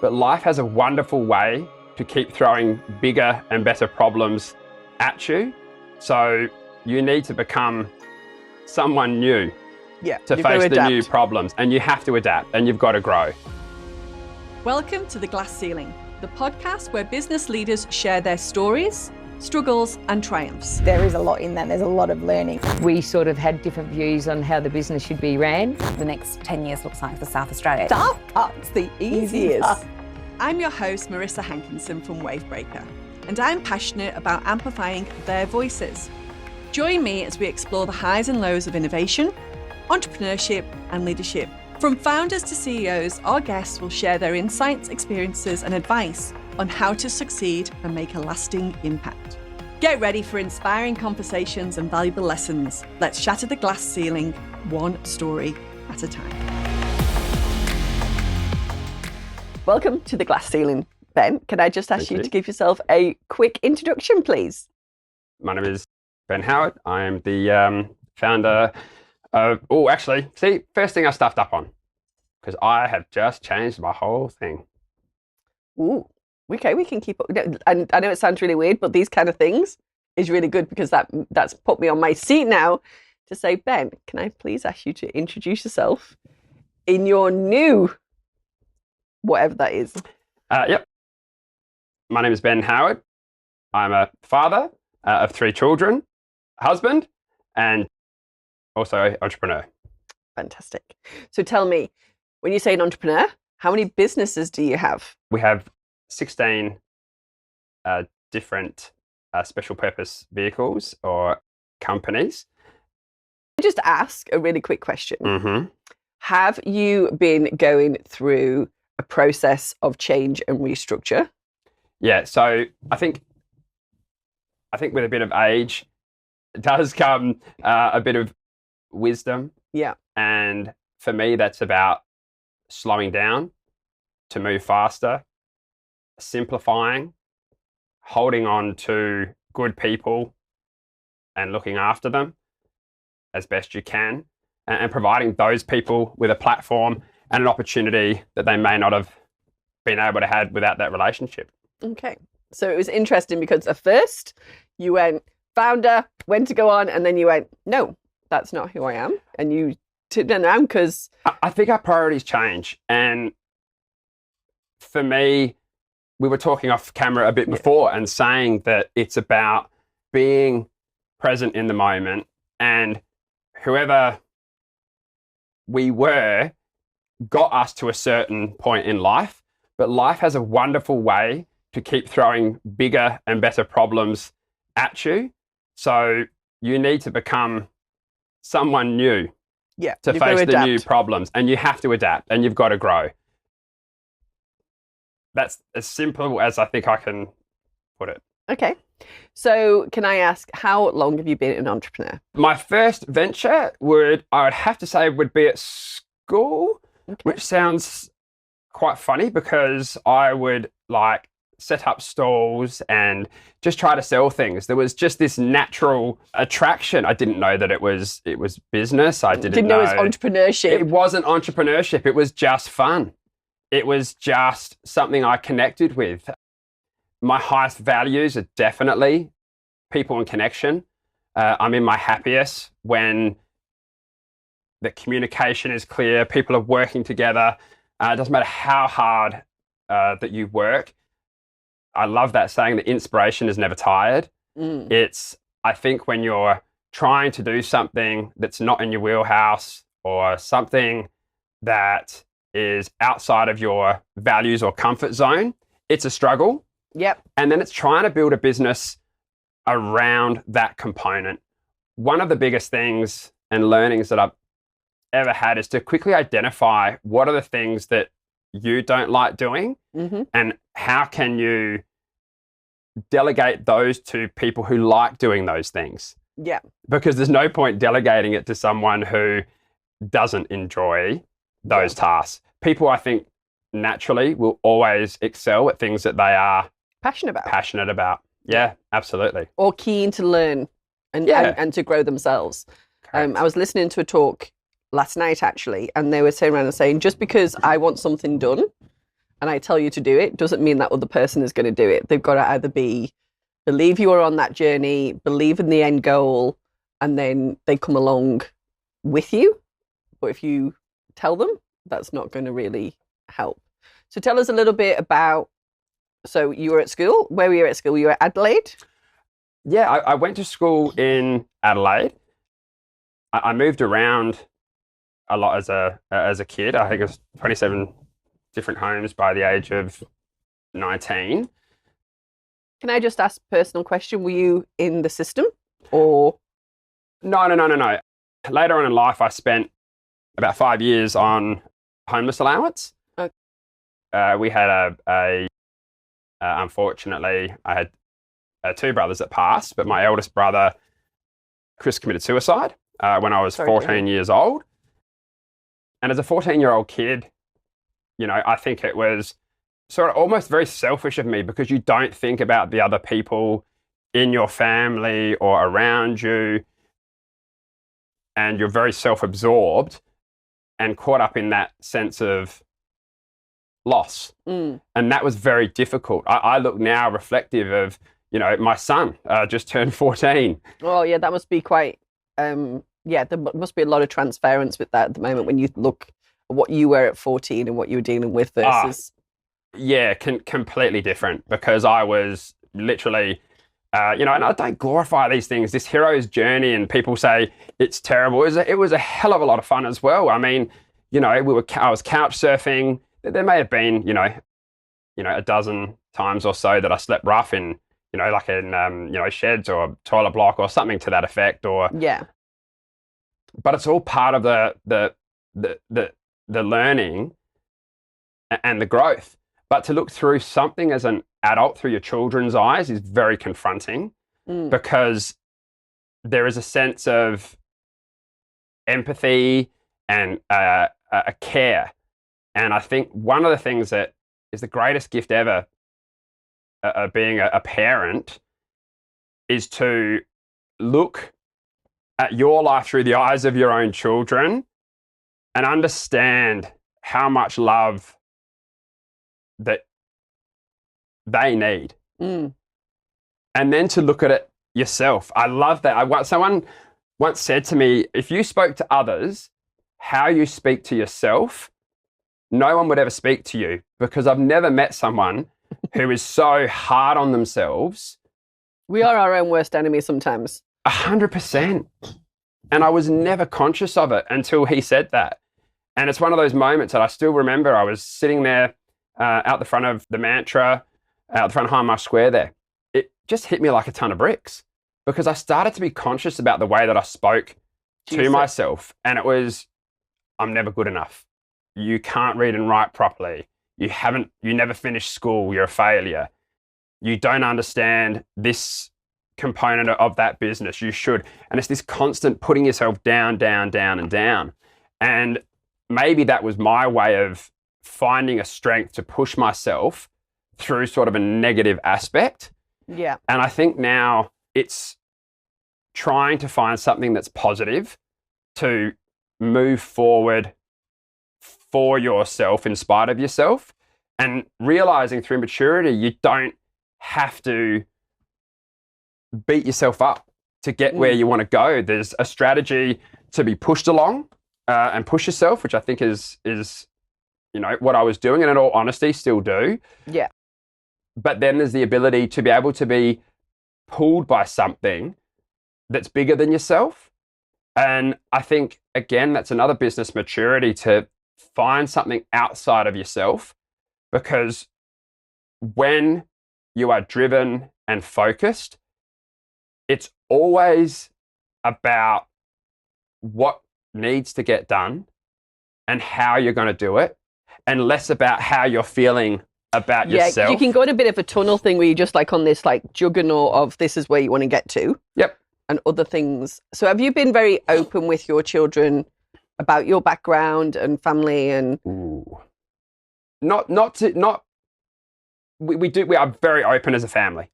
but life has a wonderful way to keep throwing bigger and better problems at you. So you need to become someone new to face the new problems, and you have to adapt and you've got to grow. Welcome to The Glass Ceiling, the podcast where business leaders share their stories, struggles and triumphs. There is a lot in that. There's a lot of learning. We sort of had different views on how the business should be ran. The next 10 years looks like for South Australia. Start part's the easiest. I'm your host, Marissa Hankinson from Wavebreaker, and I'm passionate about amplifying their voices. Join me as we explore the highs and lows of innovation, entrepreneurship and leadership. From founders to CEOs, our guests will share their insights, experiences and advice on how to succeed and make a lasting impact. Get ready for inspiring conversations and valuable lessons. Let's shatter the glass ceiling, one story at a time. Welcome to The Glass Ceiling. Ben, can I just ask you to give yourself a quick introduction, please? My name is Ben Howard. I am the founder of... first thing I stuffed up on, because I have just changed my whole thing. Ooh, okay, we can keep up. And I know it sounds really weird, but these kind of things is really good because that's put me on my seat now to say, Ben, can I please ask you to introduce yourself in your new, whatever that is? Yep. My name is Ben Howard. I'm a father of 3 children, husband, and also an entrepreneur. Fantastic. So tell me, when you say an entrepreneur, how many businesses do you have? We have 16 different special purpose vehicles or companies. Just ask a really quick question. Mm-hmm. Have you been going through a process of change and restructure? Yeah, so I think with a bit of age does come a bit of wisdom. Yeah. And for me, that's about slowing down to move faster, simplifying, holding on to good people and looking after them as best you can, and providing those people with a platform and an opportunity that they may not have been able to have without that relationship. Okay. So it was interesting because at first you went founder, when to go on, and then you went, no, that's not who I am. And you turned around because... I think our priorities change. And for me, we were talking off camera a bit before and saying that it's about being present in the moment, and whoever we were got us to a certain point in life, but life has a wonderful way to keep throwing bigger and better problems at you. So you need to become someone new to face the new problems, and you have to adapt and you've got to grow. That's as simple as I think I can put it. Okay. So can I ask, how long have you been an entrepreneur? My first venture I would have to say would be at school, which sounds quite funny because I would set up stalls and just try to sell things. There was just this natural attraction. I didn't know that it was business. I didn't know it was entrepreneurship. It wasn't entrepreneurship. It was just fun. It was just something I connected with. My highest values are definitely people and connection. I'm in my happiest when the communication is clear, people are working together. It doesn't matter how hard that you work. I love that saying that inspiration is never tired. It's, I think, when you're trying to do something that's not in your wheelhouse or something that is outside of your values or comfort zone, it's a struggle. Yep. And then it's trying to build a business around that component. One of the biggest things and learnings that I've ever had is to quickly identify what are the things that you don't like doing, and how can you delegate those to people who like doing those things. Yeah. Because there's no point delegating it to someone who doesn't enjoy those tasks. People, I think, naturally will always excel at things that they are passionate about. Yeah, absolutely. Or keen to learn and to grow themselves. I was listening to a talk last night, actually, and they were saying around and saying, just because I want something done and I tell you to do it, doesn't mean that other person is going to do it. They've got to either believe you are on that journey, believe in the end goal, and then they come along with you. But if you tell them, that's not going to really help. So tell us a little bit about, so you were at school. Where were you at school? You were at Adelaide? Yeah, I went to school in Adelaide. I moved around a lot as a kid. I think it was 27 different homes by the age of 19. Can I just ask a personal question? Were you in the system or? No. Later on in life, I spent about 5 years on homeless allowance. Okay. We had unfortunately, I had two brothers that passed, but my eldest brother, Chris, committed suicide when I was 14 years old. And as a 14-year-old kid, I think it was sort of almost very selfish of me because you don't think about the other people in your family or around you, and you're very self-absorbed and caught up in that sense of loss. And that was very difficult. I look now reflective of, my son just turned 14. Oh, yeah, that must be quite, there must be a lot of transference with that at the moment when you look at what you were at 14 and what you were dealing with versus... Yeah, completely different because I was literally, and I don't glorify these things, this hero's journey, and people say it's terrible. It was a hell of a lot of fun as well. I mean, I was couch surfing. There may have been, a dozen times or so that I slept rough in, like in, sheds or toilet block or something to that effect. Yeah. But it's all part of the learning and the growth. But to look through something as an adult through your children's eyes is very confronting because there is a sense of empathy and a care. And I think one of the things that is the greatest gift ever of being a parent is to look at your life through the eyes of your own children and understand how much love that they need. And then to look at it yourself. I love that. Someone once said to me, if you spoke to others how you speak to yourself, no one would ever speak to you, because I've never met someone who is so hard on themselves. We are our own worst enemy sometimes. 100%. And I was never conscious of it until he said that. And it's one of those moments that I still remember. I was sitting there out the front of the Mantra, out the front of Hindmarsh Square there. It just hit me like a ton of bricks because I started to be conscious about the way that I spoke to myself. And it was, I'm never good enough. You can't read and write properly. You never finished school. You're a failure. You don't understand this component of that business. You should. And it's this constant putting yourself down, down, down, and down. And maybe that was my way of finding a strength to push myself through sort of a negative aspect. Yeah. And I think now it's trying to find something that's positive to move forward for yourself in spite of yourself, and realizing through maturity, you don't have to beat yourself up to get where you want to go. There's a strategy to be pushed along and push yourself, which I think is what I was doing, and in all honesty, still do. Yeah. But then there's the ability to be able to be pulled by something that's bigger than yourself. And I think, again, that's another business maturity, to find something outside of yourself, because when you are driven and focused, it's always about what needs to get done and how you're going to do it, and less about how you're feeling about yourself. You can go in a bit of a tunnel thing where you're just like on this like juggernaut of this is where you want to get to. Yep. And other things. So have you been very open with your children about your background and family and? Ooh. We are very open as a family.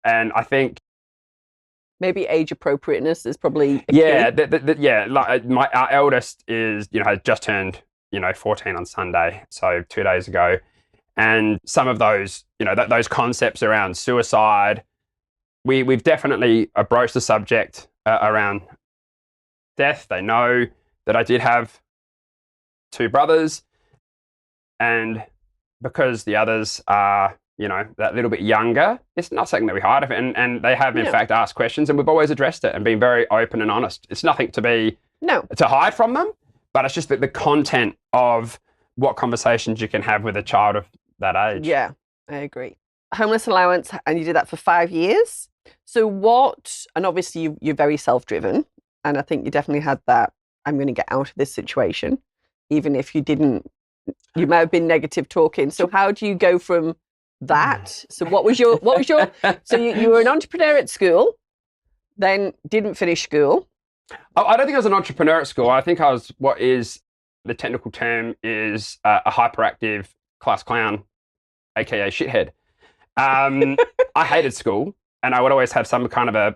And I think maybe age appropriateness is probably like our eldest is, has just turned, 14 on Sunday, so 2 days ago. And some of those, those concepts around suicide, we've definitely broached the subject around death. They know that I did have 2 brothers, and because the others are, that little bit younger, it's not something that we hide. And they have, in fact, asked questions, and we've always addressed it and been very open and honest. It's nothing to hide from them, but it's just that the content of what conversations you can have with a child of that age. Yeah, I agree. Homeless allowance, and you did that for 5 years. So and obviously you're very self-driven, and I think you definitely had that, I'm going to get out of this situation, even if you didn't, you might have been negative talking. So how do you go from that? So what was your, so you were an entrepreneur at school, then didn't finish school. I don't think I was an entrepreneur at school. I think I was what is the technical term is a hyperactive class clown, aka shithead. I hated school, and I would always have some kind of a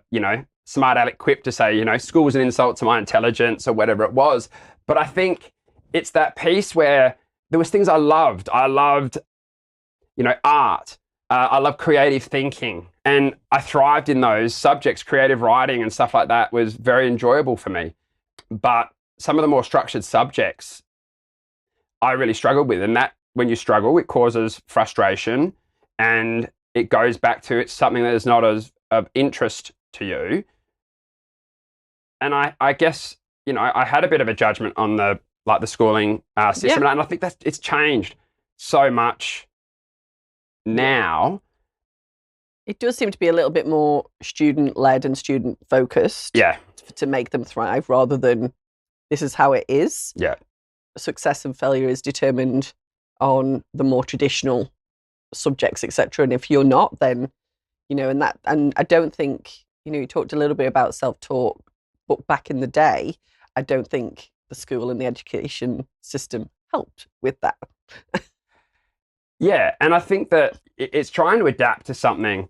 smart aleck quip to say school was an insult to my intelligence or whatever it was. But I think it's that piece where there was things I loved. I loved art. I love creative thinking, and I thrived in those subjects. Creative writing and stuff like that was very enjoyable for me. But some of the more structured subjects I really struggled with, and that when you struggle, it causes frustration, and it goes back to it's something that is not as of interest to you. And I guess, I had a bit of a judgment on the schooling system, and I think that it's changed so much now. It does seem to be a little bit more student-led and student-focused. Yeah. To make them thrive, rather than this is how it is. Yeah. Success and failure is determined on the more traditional subjects, etc. And if you're not, then, and I don't think, you talked a little bit about self-taught, but back in the day, I don't think the school and the education system helped with that. Yeah, and I think that it's trying to adapt to something,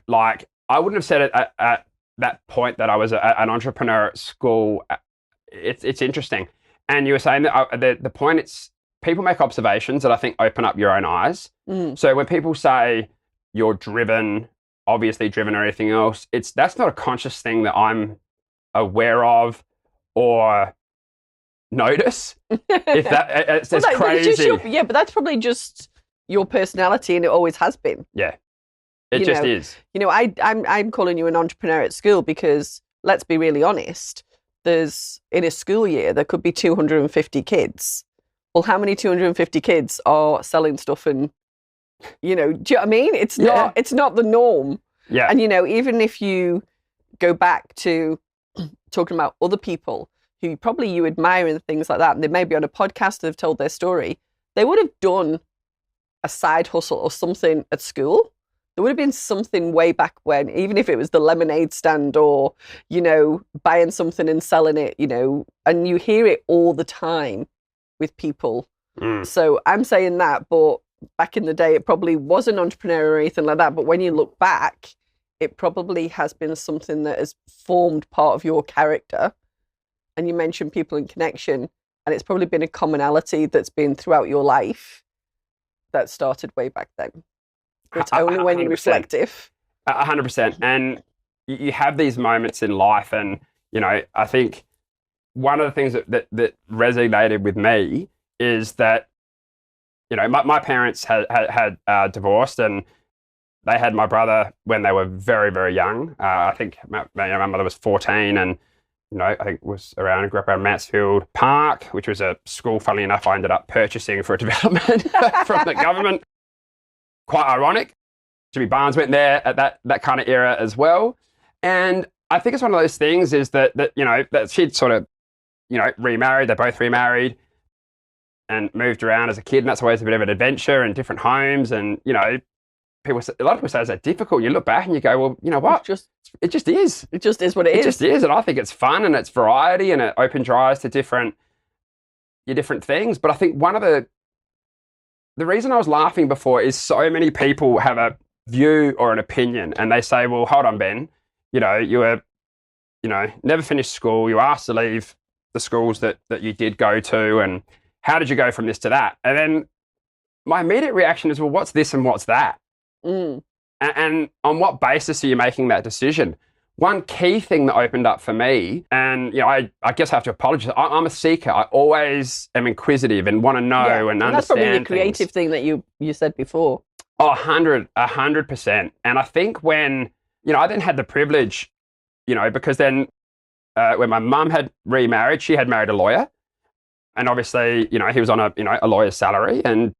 like I wouldn't have said it at that point that I was an entrepreneur at school. It's interesting. And you were saying that the point, it's people make observations that I think open up your own eyes. So when people say you're driven, obviously driven or anything else, that's not a conscious thing that I'm aware of or notice. If that it's crazy. But that's probably just your personality, and it always has been. Yeah, it just is. I'm calling you an entrepreneur at school because, let's be really honest, in a school year there could be 250 kids. Well, how many 250 kids are selling stuff? And do you know what I mean? It's not the norm. Yeah. And even if you go back to talking about other people who probably you admire and things like that, and they may be on a podcast that have told their story, they would have done a side hustle or something at school. There would have been something way back when, even if it was the lemonade stand or, buying something and selling it, and you hear it all the time with people. So I'm saying that, but back in the day, it probably wasn't entrepreneur or anything like that. But when you look back, it probably has been something that has formed part of your character. And you mentioned people in connection, and it's probably been a commonality that's been throughout your life that started way back then. It's only when you're reflective. 100%. And you have these moments in life, and, I think one of the things that resonated with me is that, my parents had divorced, and they had my brother when they were very, very young. I think my mother was 14, and I think it was grew up around Mansfield Park, which was a school, funnily enough, I ended up purchasing for a development from the government. Quite ironic. Jimmy Barnes went there at that kind of era as well. And I think it's one of those things is that she'd sort of, remarried. They both remarried and moved around as a kid. And that's always a bit of an adventure and different homes. And, a lot of people say it's that difficult. You look back and you go, well, you know what? It just is. It just is what it is. It just is. And I think it's fun and it's variety and it opens your eyes to different things. But I think one of the reason I was laughing before is so many people have a view or an opinion and they say, well, hold on, Ben, you were, never finished school. You were asked to leave the schools that you did go to. And how did you go from this to that? And then my immediate reaction is, well, what's this and what's that? And on what basis are you making that decision? One key thing that opened up for me, and I guess I have to apologize. I'm a seeker. I always am inquisitive and want to know and understand. That's probably the things. creative thing that you said before. Oh, 100%. And I think when, I then had the privilege, because then when my mum had remarried, she had married a lawyer. And obviously, he was on a lawyer's salary. And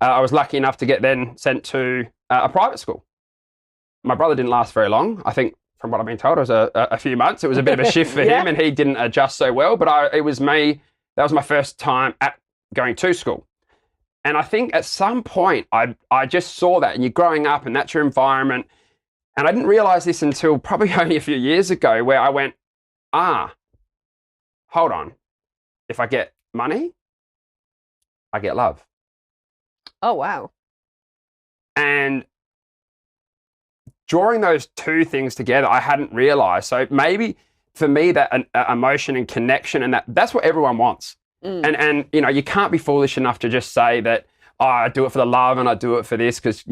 I was lucky enough to get then sent to a private school. My brother didn't last very long. I think from what I've been told, it was a few months. It was a bit of a shift for him and he didn't adjust so well. But it was me. That was my first time at going to school. And I think at some point, I just saw that, and you're growing up and that's your environment. And I didn't realize this until probably only a few years ago, where I went, hold on. If I get money, I get love. Oh, wow. And drawing those two things together, I hadn't realized. So maybe for me, that emotion and connection, and that's what everyone wants. And you can't be foolish enough to just say that, I do it for the love and I do it for this, because,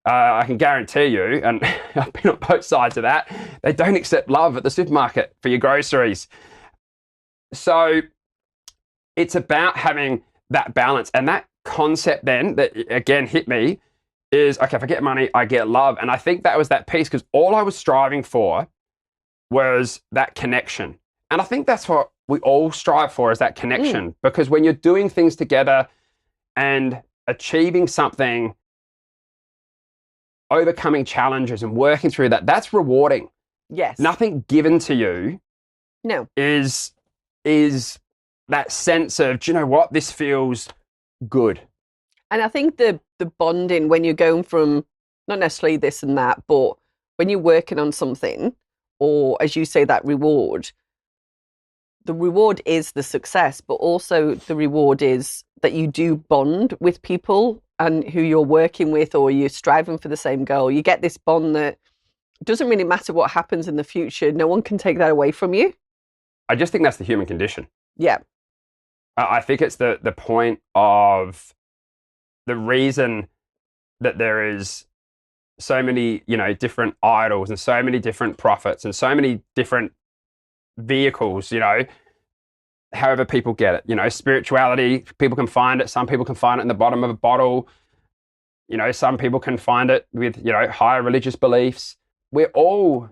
I can guarantee you, and I've been on both sides of that, they don't accept love at the supermarket for your groceries. So it's about having that balance. And that concept then that, again, hit me is, okay, if I get money, I get love. And I think that was that piece, because all I was striving for was that connection. And I think that's what we all strive for, is that connection. Because when you're doing things together and achieving something, overcoming challenges and working through that, that's rewarding. Yes. Nothing given to you is that sense of, do you know what, this feels good. And I think the bonding, when you're going from not necessarily this and that, but when you're working on something, or as you say, that reward, the reward is the success, but also the reward is that you do bond with people and who you're working with, or you're striving for the same goal. You get this bond that doesn't really matter what happens in the future. No one can take that away from you. I just think that's the human condition. Yeah. I think it's the point of the reason that there is so many, different idols and so many different prophets and so many different vehicles, however people get it. Spirituality, people can find it. Some people can find it in the bottom of a bottle. Some people can find it with, higher religious beliefs. We're all,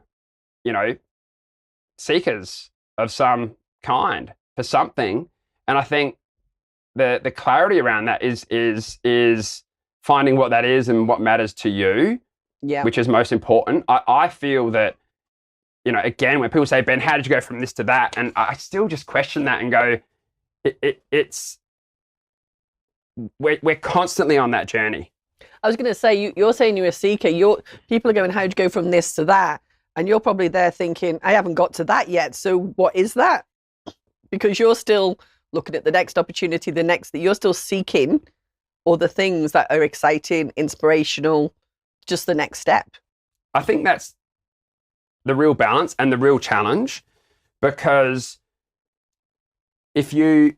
seekers of some kind for something. And I think the clarity around that is finding what that is and what matters to you, which is most important. I feel that, again, when people say, Ben, how did you go from this to that? And I still just question that and go, we're constantly on that journey. I was going to say, you're saying you're a seeker. People are going, how'd you go from this to that? And you're probably there thinking, I haven't got to that yet. So what is that? Because you're still looking at the next opportunity, you're still seeking all the things that are exciting, inspirational, just the next step. I think that's the real balance and the real challenge, because if you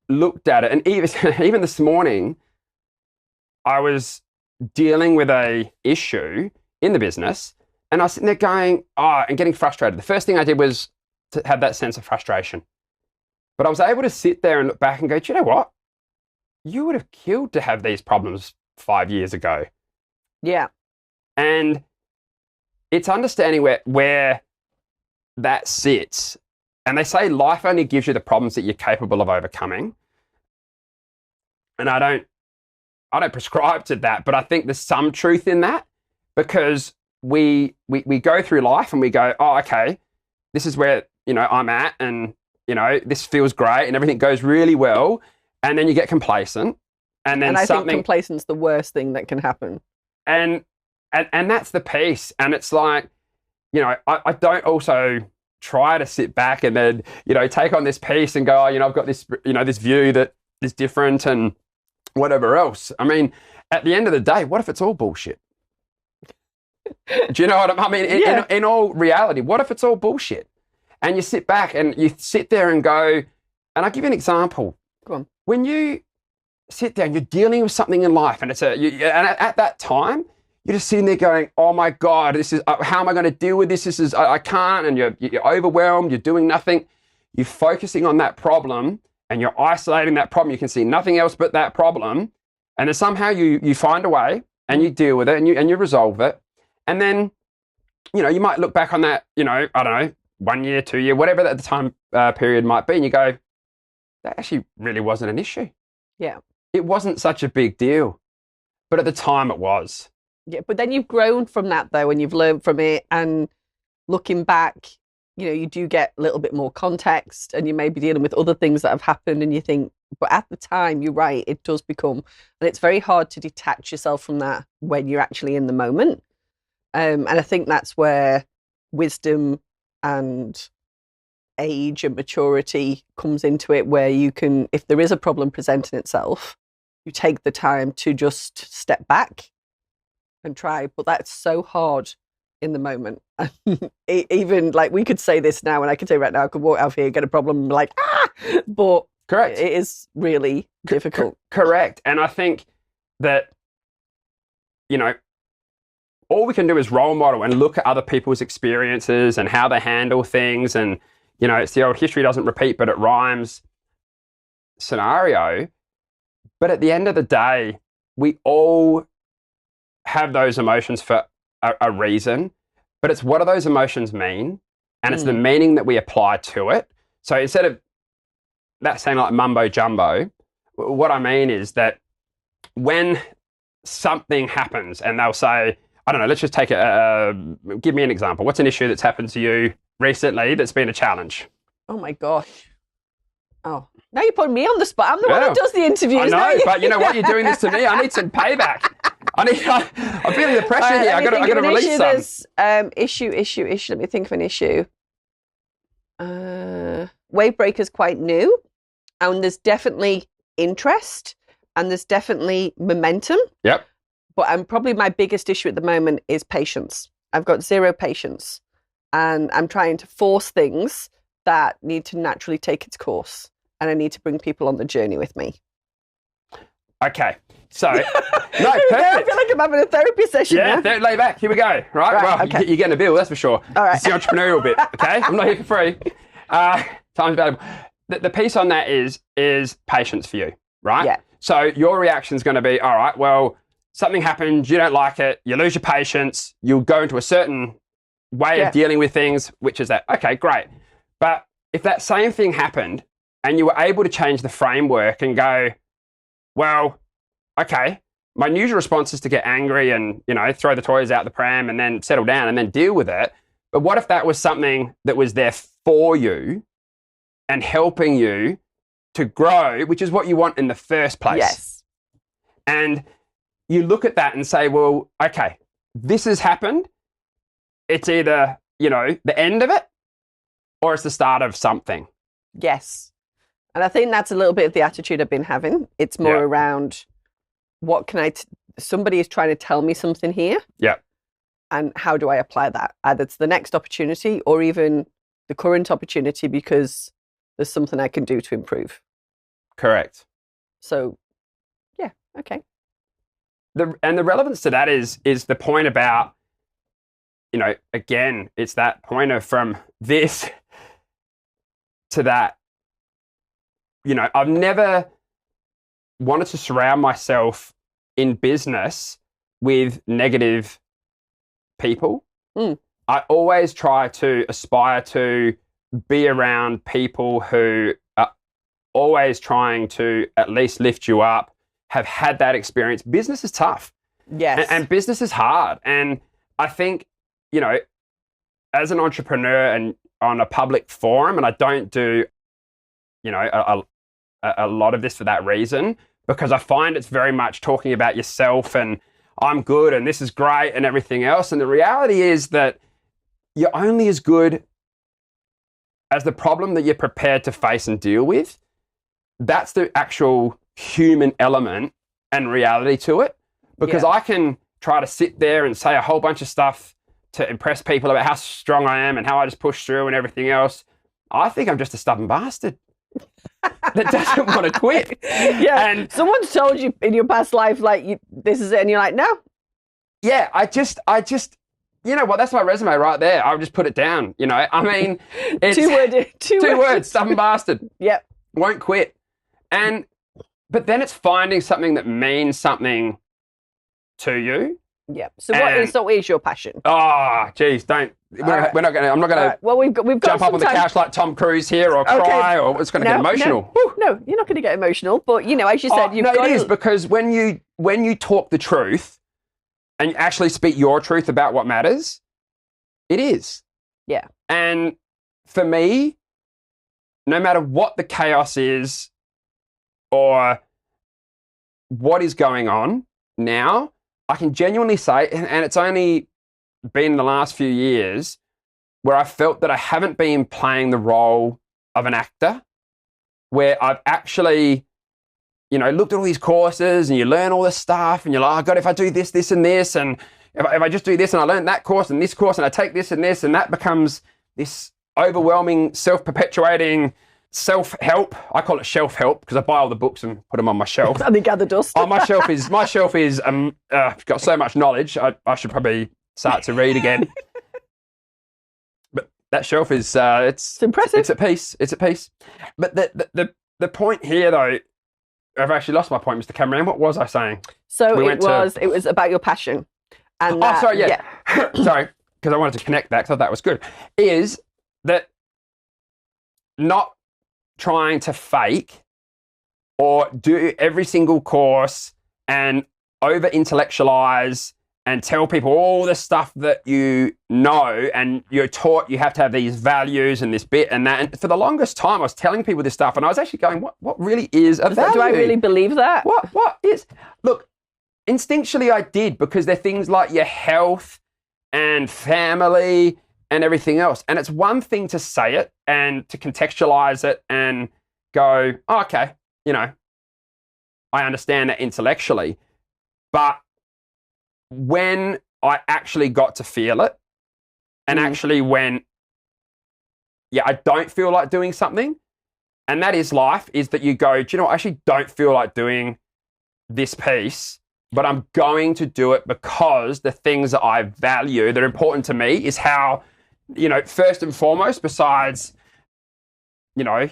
looked at it, and even this morning, I was dealing with a issue in the business, and I was sitting there going, and getting frustrated. The first thing I did was to have that sense of frustration. But I was able to sit there and look back and go, do you know what? You would have killed to have these problems 5 years ago. Yeah. And it's understanding where that sits. And they say life only gives you the problems that you're capable of overcoming. And I don't prescribe to that, but I think there's some truth in that, because we go through life and we go, okay, this is where, I'm at, and, this feels great and everything goes really well. And then you get complacent. And then I think complacent's the worst thing that can happen. And that's the piece. And it's like, I don't also try to sit back and then, take on this piece and go, I've got this, this view that is different and whatever else. I mean, at the end of the day, what if it's all bullshit? Do you know what I mean? In all reality, what if it's all bullshit? And you sit back and you sit there and go, and I'll give you an example. Go on. When you sit there and you're dealing with something in life, and and at that time, you're just sitting there going, "Oh my God, this is how am I going to deal with this? I can't," and you're overwhelmed. You're doing nothing. You're focusing on that problem, and you're isolating that problem. You can see nothing else but that problem, and then somehow you find a way and you deal with it and you resolve it, and then you might look back on that, I don't know, 1 year, 2 year, whatever that the time period might be, and you go, that actually really wasn't an issue. Yeah. It wasn't such a big deal, but at the time it was. Yeah, but then you've grown from that though, and you've learned from it, and looking back, you do get a little bit more context, and you may be dealing with other things that have happened, and you think, but at the time, you're right, it does become, and it's very hard to detach yourself from that when you're actually in the moment. And I think that's where wisdom and age and maturity comes into it, where you can, if there is a problem presenting itself, you take the time to just step back and try. But that's so hard in the moment. Even like we could say this now, and I could say right now, I could walk out here, get a problem, and be like, but correct. It is really difficult. Correct. And I think that, all we can do is role model and look at other people's experiences and how they handle things. And, it's the old history doesn't repeat, but it rhymes scenario. But at the end of the day, we all have those emotions for a reason, but it's what do those emotions mean? And it's the meaning that we apply to it. So instead of that saying like mumbo jumbo, what I mean is that when something happens and they'll say, I don't know, let's just take give me an example. What's an issue that's happened to you recently that's been a challenge? Oh my gosh. Oh, now you're putting me on the spot. I'm the one who does the interviews. I know, but you know what? You're doing this to me. I need some payback. I'm feeling the pressure here. I got to release some. Issue. Let me think of an issue. Wavebreaker is quite new, and there's definitely interest, and there's definitely momentum. Yep. But probably my biggest issue at the moment is patience. I've got zero patience, and I'm trying to force things that need to naturally take its course, and I need to bring people on the journey with me. Okay, so no, perfect. I feel like I'm having a therapy session. Yeah, lay back. Here we go. Right, well, okay. You're getting a bill, that's for sure. All right. It's the entrepreneurial bit. Okay, I'm not here for free. Time's valuable. The piece on that is patience for you, right? Yeah. So your reaction is going to be, all right, well, something happens, you don't like it, you lose your patience, you'll go into a certain way of dealing with things, which is that, okay, great. But if that same thing happened and you were able to change the framework and go, well, okay, my usual response is to get angry and, throw the toys out the pram and then settle down and then deal with it. But what if that was something that was there for you and helping you to grow, which is what you want in the first place? Yes. And you look at that and say, well, okay, this has happened. It's either, the end of it or it's the start of something. Yes. And I think that's a little bit of the attitude I've been having. It's more around what can somebody is trying to tell me something here. Yeah. And how do I apply that? Either to the next opportunity or even the current opportunity, because there's something I can do to improve. Correct. So, yeah, okay. And the relevance to that is the point about, again, it's that point of from this to that. I've never wanted to surround myself in business with negative people. I always try to aspire to be around people who are always trying to at least lift you up, have had that experience. Business is tough. Yes. And business is hard. And I think, as an entrepreneur and on a public forum, and I don't do, a lot of this for that reason, because I find it's very much talking about yourself and I'm good and this is great and everything else. And the reality is that you're only as good as the problem that you're prepared to face and deal with. That's the actual human element and reality to it. Because I can try to sit there and say a whole bunch of stuff to impress people about how strong I am and how I just push through and everything else. I think I'm just a stubborn bastard. that doesn't want to quit. Yeah. And Someone's told you in your past life, like, this is it, and you're like, no. yeah, I just, you know what? That's my resume right there. I'll just put it down. You know, I mean, it's Two words, stubborn bastard. Yep. Won't quit. But then it's finding something that means something to you. Yep. So what is your passion? Oh, geez, don't. We're not going to. I'm not going to. Well, we've got jump some up on the time. couch like Tom Cruise here, or cry, or it's going to get emotional. No, you're not going to get emotional. But you know, as you said, you've got. It is, because when you talk the truth and you actually speak your truth about what matters, it is. Yeah. And for me, no matter what the chaos is or what is going on now, I can genuinely say, and it's only been in the last few years where I felt that I haven't been playing the role of an actor, where I've actually, you know, looked at all these courses and you learn all this stuff and you're like, oh God, if I do this, this and this, and if I just do this and I learn that course and this course and I take this and this, and that becomes this overwhelming, self-perpetuating self-help. I call it shelf-help because I buy all the books and put them on my shelf. And they gather dust. Oh, my shelf is got so much knowledge. I should probably start to read again. But that shelf is it's impressive. It's at peace. It's at peace. But the point here, though, I've actually lost my point, Mr. Cameron. What was I saying? So it was about your passion. And sorry, yeah. Sorry, because I wanted to connect that. 'Cause I thought that was good. Is that not trying to fake or do every single course and over intellectualize and tell people all the stuff that you know, and you're taught you have to have these values and this bit and that. And for the longest time, I was telling people this stuff, and I was actually going, what really is a value? Do I really believe that? What is? Look, instinctually I did, because they're things like your health and family and everything else. And it's one thing to say it and to contextualize it and go, oh, okay, you know, I understand that intellectually. But when I actually got to feel it, and actually when, I don't feel like doing something, and that is life, is that you go, do you know what, I actually don't feel like doing this piece, but I'm going to do it because the things that I value that are important to me is how, you know, first and foremost, besides, you know,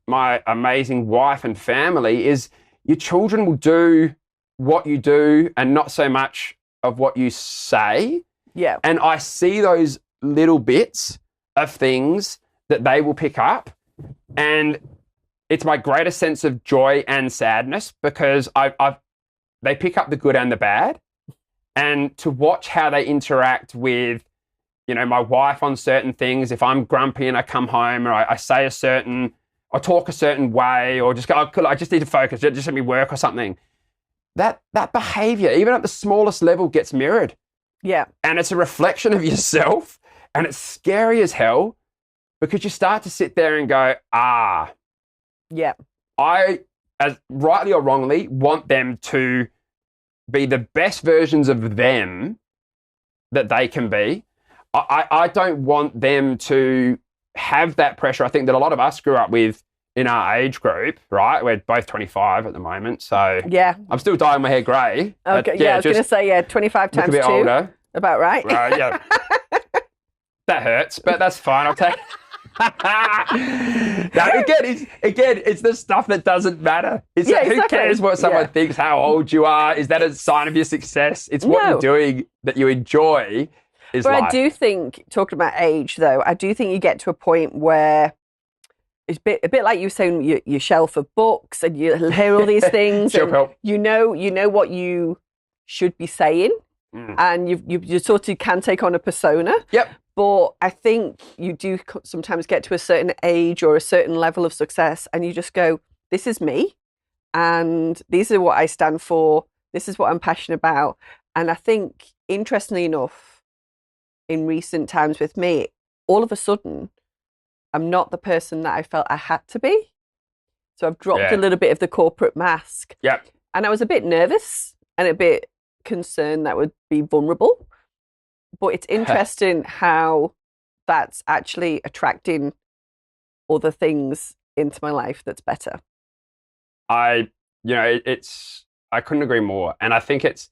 my amazing wife and family, is your children will do what you do and not so much of what you say. Yeah. And I see those little bits of things that they will pick up, and it's my greatest sense of joy and sadness, because they pick up the good and the bad, and to watch how they interact with, you know, my wife on certain things. If I'm grumpy and I come home and I say I talk a certain way, or just go, oh, I just need to focus, just let me work or something. That behavior, even at the smallest level, gets mirrored. Yeah. And it's a reflection of yourself, and it's scary as hell, because you start to sit there and go, yeah, I, as rightly or wrongly, want them to be the best versions of them that they can be. I don't want them to have that pressure. I think that a lot of us grew up with in our age group, right? We're both 25 at the moment, so yeah, I'm still dyeing my hair grey. Okay, yeah, I was going to say 25 times 2, older. About right. Right, yeah. That hurts, but that's fine. I'll take. Now, again, it's the stuff that doesn't matter. It's exactly. Who cares what someone thinks, how old you are? Is that a sign of your success? It's what you're doing that you enjoy. But life. I do think, talking about age though, I do think you get to a point where it's a bit like you were saying, your shelf of books, and you hear all these things. Shelf help. You know what you should be saying, and you sort of can take on a persona. Yep. But I think you do sometimes get to a certain age or a certain level of success, and you just go, this is me, and these are what I stand for. This is what I'm passionate about. And I think, interestingly enough, in recent times with me, all of a sudden, I'm not the person that I felt I had to be. So I've dropped a little bit of the corporate mask. Yep. And I was a bit nervous and a bit concerned that would be vulnerable. But it's interesting how that's actually attracting other things into my life that's better. I couldn't agree more. And I think it's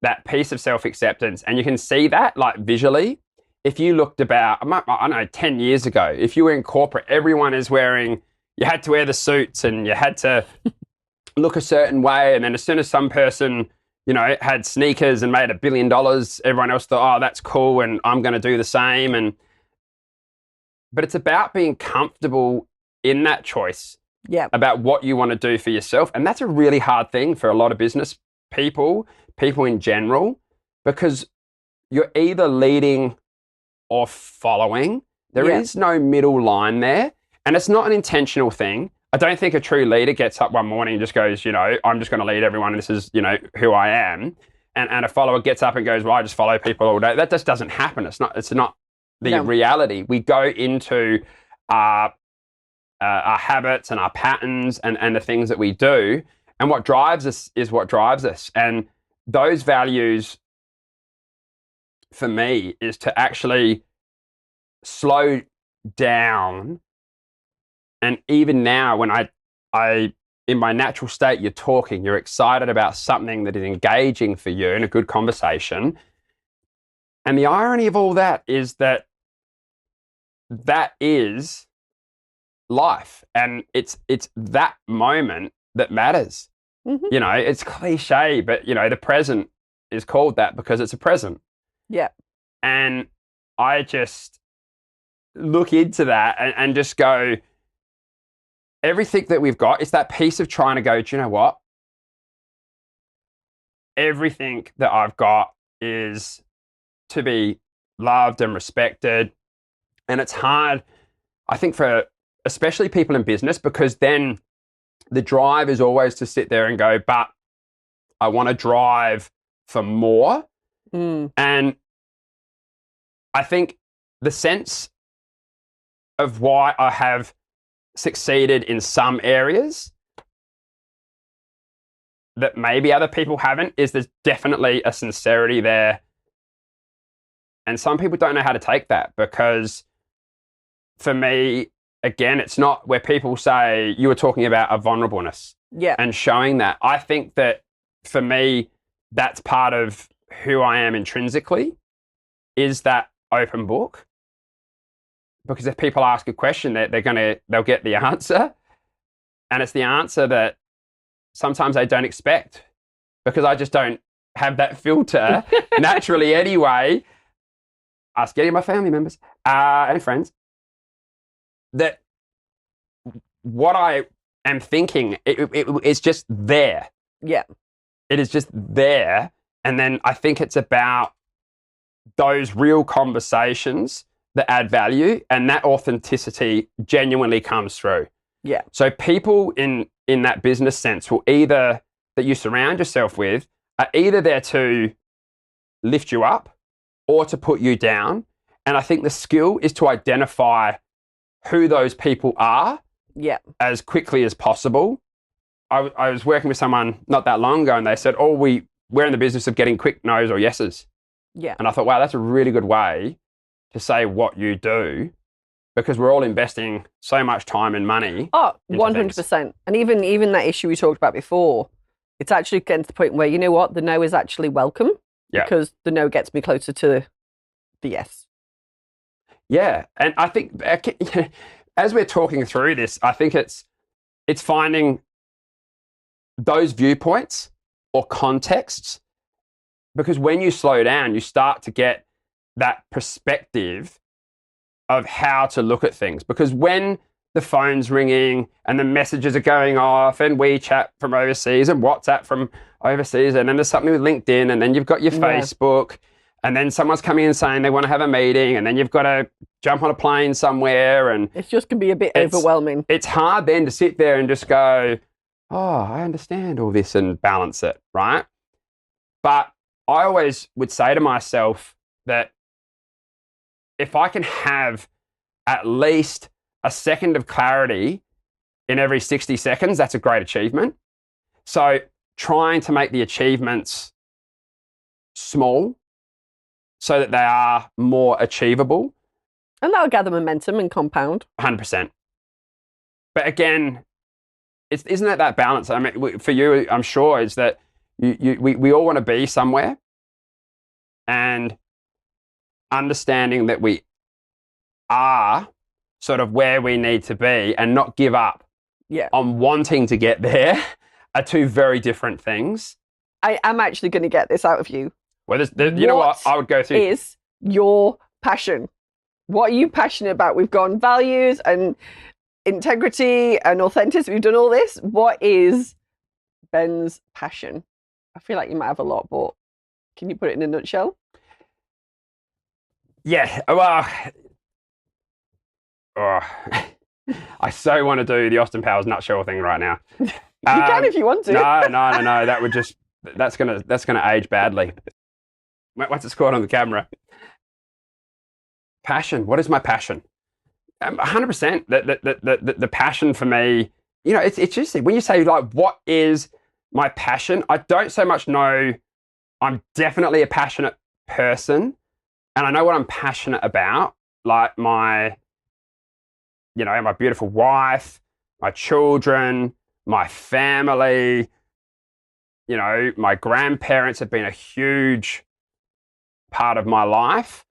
that piece of self-acceptance. And you can see that like visually. If you looked about, I don't know, 10 years ago, if you were in corporate, everyone is wearing, you had to wear the suits and you had to look a certain way. And then as soon as some person, had sneakers and made $1 billion, everyone else thought, oh, that's cool. And I'm going to do the same. But it's about being comfortable in that choice. Yeah. About what you want to do for yourself. And that's a really hard thing for a lot of business people in general, because you're either leading or following. There is no middle line there. And it's not an intentional thing. I don't think a true leader gets up one morning and just goes, I'm just going to lead everyone and this is, who I am. And a follower gets up and goes, well, I just follow people all day. That just doesn't happen. It's not the reality. We go into our habits and our patterns and the things that we do. And what drives us is what drives us. And those values, for me, is to actually slow down. And even now, when I in my natural state, you're talking, you're excited about something that is engaging for you in a good conversation. And the irony of all that is that is life. And it's that moment that matters. Mm-hmm. It's cliche, but, the present is called that because it's a present. Yeah. And I just look into that and just go, everything that we've got is that piece of trying to go, do you know what? Everything that I've got is to be loved and respected. And it's hard, I think, for especially people in business, because then the drive is always to sit there and go, but I want to drive for more. And I think the sense of why I have succeeded in some areas that maybe other people haven't is there's definitely a sincerity there. And some people don't know how to take that, because for me, again, it's not where people say, you were talking about a vulnerableness and showing that. I think that for me, that's part of who I am intrinsically, is that open book. Because if people ask a question, they'll get the answer. And it's the answer that sometimes they don't expect, because I just don't have that filter naturally anyway. Ask any of my family members and friends that what I am thinking, it's just there. Yeah. It is just there. And then I think it's about those real conversations that add value, and that authenticity genuinely comes through. Yeah. So people in that business sense that you surround yourself with are either there to lift you up or to put you down. And I think the skill is to identify who those people are as quickly as possible. I was working with someone not that long ago, and they said, we're in the business of getting quick no's or yeses. Yeah. And I thought, wow, that's a really good way to say what you do, because we're all investing so much time and money. Oh, 100%. And even that issue we talked about before, it's actually getting to the point where, you know what, the no is actually welcome, because the no gets me closer to the yes. Yeah. And I think as we're talking through this, I think it's finding those viewpoints or contexts, because when you slow down, you start to get that perspective of how to look at things. Because when the phone's ringing and the messages are going off, and WeChat from overseas and WhatsApp from overseas, and then there's something with LinkedIn, and then you've got your Facebook, and then someone's coming in saying they want to have a meeting, and then you've got to jump on a plane somewhere, and it just can be a bit overwhelming. It's hard then to sit there and just go, oh, I understand all this, and balance it, right? But I always would say to myself that if I can have at least a second of clarity in every 60 seconds, that's a great achievement. So trying to make the achievements small so that they are more achievable. And that'll gather momentum and compound. 100%. But again, isn't it that balance? I mean, for you, I'm sure, is that we all want to be somewhere, and understanding that we are sort of where we need to be and not give up on wanting to get there are two very different things. I am actually going to get this out of you. Well, you know what? I would go through. Is your passion? What are you passionate about? We've gone values and integrity and authenticity. We've done all this. What is Ben's passion? I feel like you might have a lot, but can you put it in a nutshell? Yeah. Well, I so want to do the Austin Powers nutshell thing right now. You can if you want to. No. That would just that's gonna age badly. Once it's caught on the camera. Passion. What is my passion? 100%. The passion for me, you know, it's just when you say like, what is my passion? I don't so much know. I'm definitely a passionate person, and I know what I'm passionate about. Like my beautiful wife, my children, my family. You know, my grandparents have been a huge part of my life.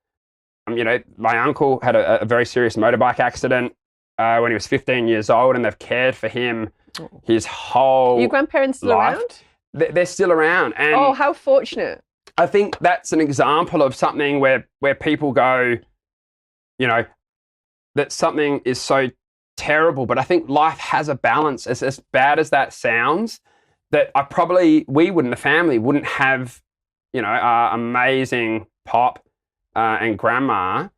You know, my uncle had a very serious motorbike accident when he was 15 years old, and they've cared for him his whole Are your grandparents still life. around? They're still around. And how fortunate. I think that's an example of something where people go, you know, that something is so terrible, but I think life has a balance. As bad as that sounds, that we wouldn't, the family wouldn't have, you know, amazing pop and grandma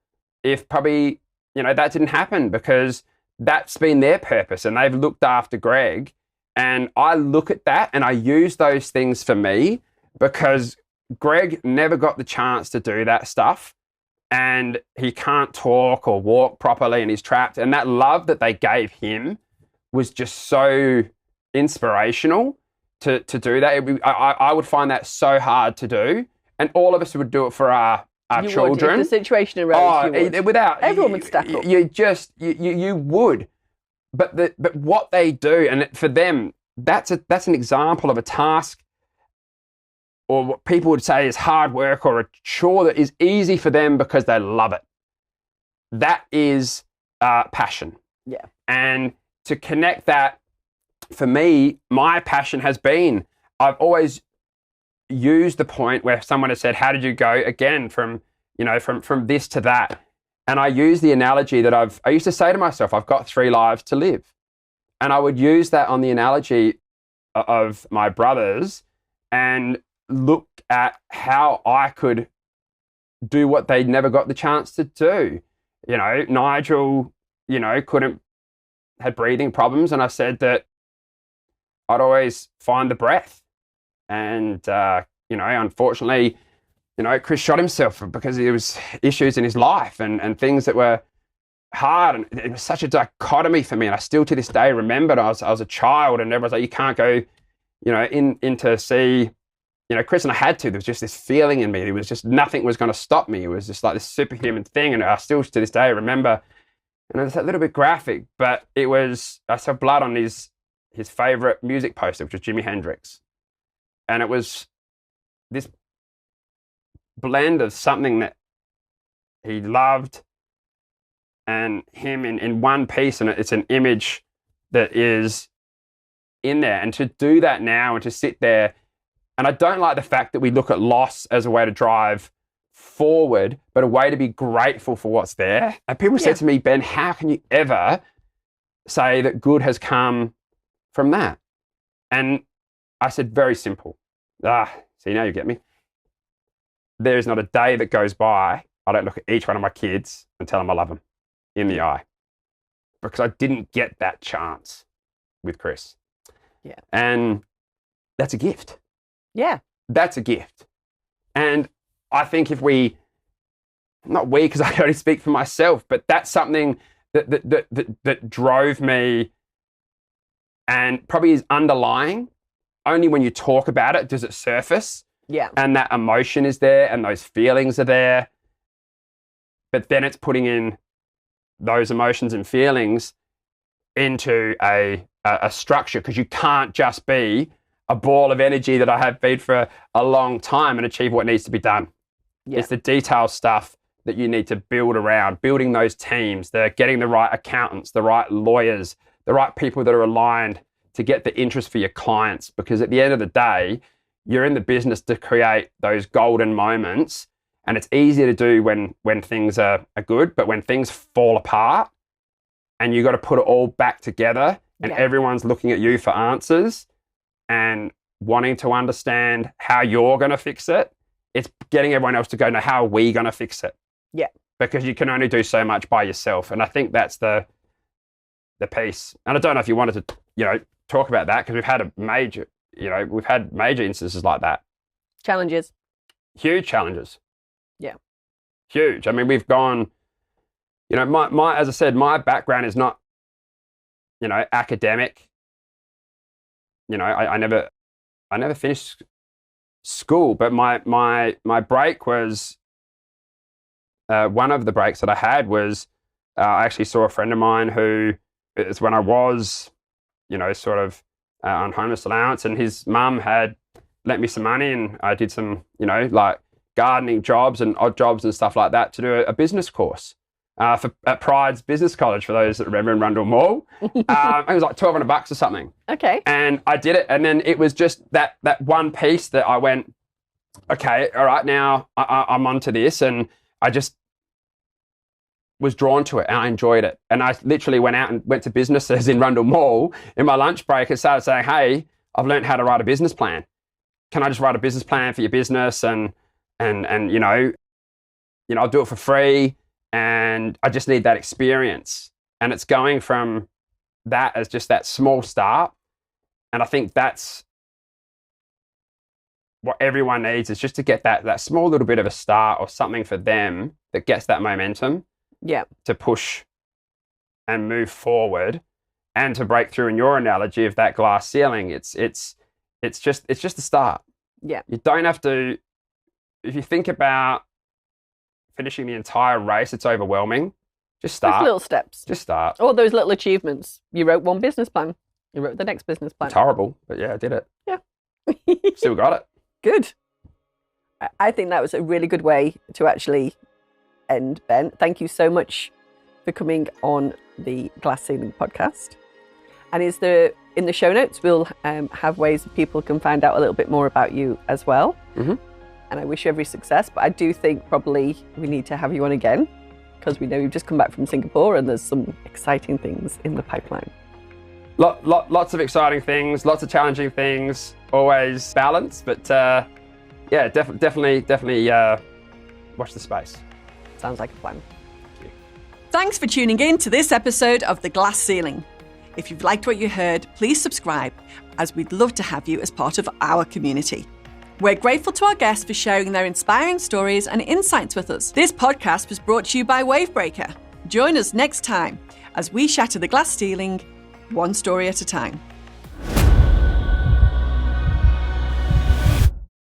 if probably, you know, that didn't happen, because that's been their purpose and they've looked after Greg. And I look at that and I use those things for me, because Greg never got the chance to do that stuff, and he can't talk or walk properly and he's trapped. And that love that they gave him was just so inspirational to do that. I would find that so hard to do, and all of us would do it for our children. Would. If the situation arose, you would. Without everyone would step up. You would, but what they do, and for them, that's an example of a task, or what people would say is hard work, or a chore that is easy for them because they love it. That is passion. Yeah. And to connect that, for me, my passion has been, I've always used the point where someone has said, how did you go again from this to that? And I use the analogy that I used to say to myself, I've got 3 lives to live. And I would use that on the analogy of my brothers and look at how I could do what they never got the chance to do. You know, Nigel, you know, had breathing problems, and I said that I'd always find the breath. And, you know, unfortunately, you know, Chris shot himself because there was issues in his life and things that were hard. And it was such a dichotomy for me. And I still to this day remember I was a child, and everyone's like, you can't go, you know, in to see, you know, Chris, and I had to. There was just this feeling in me. It was just nothing was going to stop me. It was just like this superhuman thing. And I still to this day remember, and it's a little bit graphic, but it was, I saw blood on his favorite music poster, which was Jimi Hendrix. And it was this blend of something that he loved and him in one piece. And it's an image that is in there. And to do that now and to sit there, and I don't like the fact that we look at loss as a way to drive forward, but a way to be grateful for what's there. And people said to me, Ben, how can you ever say that good has come from that? And I said, very simple. See, now you get me. There is not a day that goes by I don't look at each one of my kids and tell them I love them in the eye, because I didn't get that chance with Chris. Yeah. And that's a gift. Yeah. That's a gift. And I think if not we, because I can only speak for myself, but that's something that drove me, and probably is underlying. Only when you talk about it does it surface. Yeah. And that emotion is there and those feelings are there. But then it's putting in those emotions and feelings into a structure, because you can't just be a ball of energy that I have been for a long time and achieve what needs to be done. Yeah. It's the detailed stuff that you need to build around, building those teams, getting the right accountants, the right lawyers, the right people that are aligned to get the interest for your clients. Because at the end of the day, you're in the business to create those golden moments, and it's easier to do when things are good, but when things fall apart and you got to put it all back together and everyone's looking at you for answers and wanting to understand how you're going to fix it, it's getting everyone else to go, no, how are we going to fix it? Yeah. Because you can only do so much by yourself. And I think that's the piece. And I don't know if you wanted to, talk about that, because we've had major instances like that. Challenges. Huge challenges. Yeah. Huge. I mean, we've gone, my as I said, my background is not, academic. I never finished school, but my break was, one of the breaks that I had was, I actually saw a friend of mine who, it's when I was, sort of on homeless allowance, and his mum had lent me some money, and I did some, like gardening jobs and odd jobs and stuff like that to do a business course at Pride's Business College, for those that remember, in Rundle Mall. It was like $1,200 or something. Okay. And I did it, and then it was just that one piece that I went, okay, all right, now I'm onto this, and I just was drawn to it, and I enjoyed it. And I literally went out and went to businesses in Rundle Mall in my lunch break and started saying, hey, I've learned how to write a business plan. Can I just write a business plan for your business? And I'll do it for free. And I just need that experience. And it's going from that as just that small start. And I think that's what everyone needs, is just to get that small little bit of a start or something for them that gets that momentum. Yeah. To push and move forward, and to break through. In your analogy of that glass ceiling, it's just a start. Yeah. You don't have to, if you think about finishing the entire race, it's overwhelming. Just start. Those little steps. Just start. All those little achievements. You wrote one business plan. You wrote the next business plan. It's horrible, but yeah, I did it. Yeah. Still got it. Good. I think that was a really good way to actually end, Ben. Thank you so much for coming on the Glass Ceiling podcast. And in the show notes, we'll have ways that people can find out a little bit more about you as well. Mm-hmm. And I wish you every success, but I do think probably we need to have you on again, because we know you've just come back from Singapore and there's some exciting things in the pipeline. Lots of exciting things, lots of challenging things, always balanced, but definitely watch the space. Sounds like a plan. Thanks for tuning in to this episode of The Glass Ceiling. If you've liked what you heard, please subscribe, as we'd love to have you as part of our community. We're grateful to our guests for sharing their inspiring stories and insights with us. This podcast was brought to you by Wavebreaker. Join us next time as we shatter the glass ceiling, one story at a time.